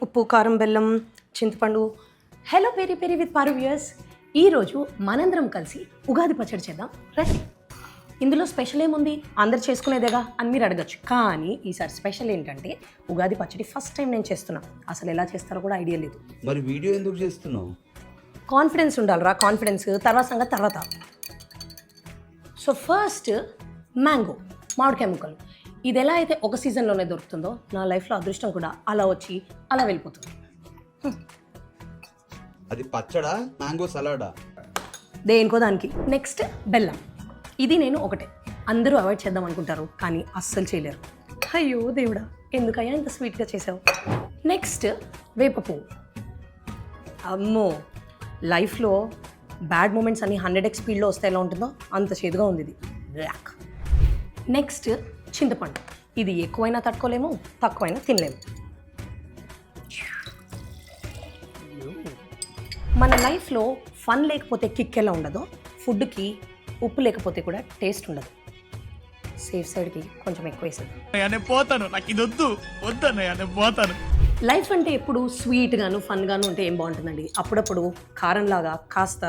ఉప్పు కారం బెల్లం చింతపండు. Hello peri peri with Paru viewers. ఈరోజు మనందరం కలిసి ఉగాది పచ్చడి చేద్దాం రండి. ఇందులో స్పెషల్ ఏముంది, అందరు చేసుకునేదేగా అని మీరు అడగచ్చు. కానీ ఈసారి స్పెషల్ ఏంటంటే ఉగాది పచ్చడి ఫస్ట్ టైం నేను చేస్తున్నా. అసలు ఎలా చేస్తారో కూడా ఐడియా లేదు. మరి వీడియో ఎందుకు చేస్తున్నావు? కాన్ఫిడెన్స్ ఉండాలిరా, కాన్ఫిడెన్స్. తర్వాత సంగతి తర్వాత. సో ఫస్ట్ మ్యాంగో, మామిడికాయ ముక్కలు. ఇది ఎలా అయితే ఒక సీజన్లోనే దొరుకుతుందో నా లైఫ్లో అదృష్టం కూడా అలా వచ్చి అలా వెళ్ళిపోతుంది. అది పచ్చడా, మ్యాంగో సలాడా? దేనికో దానికి. నెక్స్ట్ బెల్లం. ఇది నేను ఒకటే, అందరూ అవాయిడ్ చేద్దాం అనుకుంటారు కానీ అస్సలు చేయలేరు. అయ్యో దేవుడా, ఎందుకయ్యా ఇంత స్వీట్గా చేసావు. నెక్స్ట్ వేప పువ్వు. అమ్మో, లైఫ్లో బ్యాడ్ మూమెంట్స్ అన్ని 100x స్పీడ్లో వస్తే ఎలా ఉంటుందో అంత చేదుగా ఉంది ఇది. బ్లాక్. నెక్స్ట్ చింతపండు. ఇది ఎక్కువైనా తట్టుకోలేము, తక్కువైనా తినలేము. మన లైఫ్లో ఫన్ లేకపోతే కిక్ ఎలా ఉండదో, ఫుడ్కి ఉప్పు లేకపోతే కూడా టేస్ట్ ఉండదు. సేఫ్ సైడ్కి కొంచెం ఎక్కువ వేసేది. పోతాను, నాకు ఇది వద్దు వద్దన్నయ్య, నేను పోతాను. లైఫ్ అంటే ఎప్పుడు స్వీట్గాను ఫన్గాను ఉంటే ఏం బాగుంటుందండి. అప్పుడప్పుడు కారంలాగా కాస్త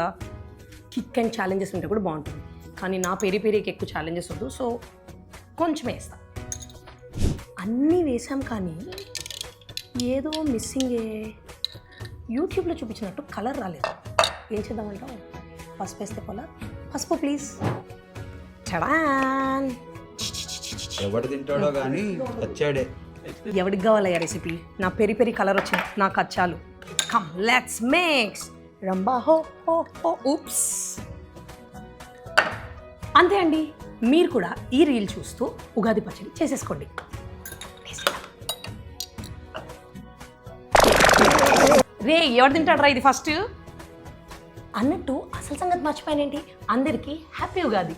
కిక్ అండ్ ఛాలెంజెస్ ఉంటే కూడా బాగుంటుంది. కానీ నా పెరికి ఎక్కువ ఛాలెంజెస్ వద్దు, సో కొంచెం వేస్తా. అన్నీ వేసాం కానీ ఏదో మిస్సింగే. యూట్యూబ్లో చూపించినట్టు కలర్ రాలేదు. ఏం చేద్దామంటావు? పసుపు వేస్తే పోలా. పసుపు ప్లీజ్. చడాన్. ఎవడు తింటాడో కానీ వచ్చాడే. ఎవరికి కావాలయ్యా రెసిపీ? నా పెరి కలర్ వచ్చింది, నాకు అచ్చాలు. కమ్ లెట్స్ మేక్స్ రంబా హో హో హో ఉప్స్. అంతే అండి, మీరు కూడా ఈ రీల్ చూస్తూ ఉగాది పచ్చడి చేసేసుకోండి. రే, ఎవరు తింటాడరా ఇది ఫస్ట్ అన్నట్టు? అసలు సంగతి మర్చిపోయానేంటి. అందరికీ హ్యాపీ ఉగాది.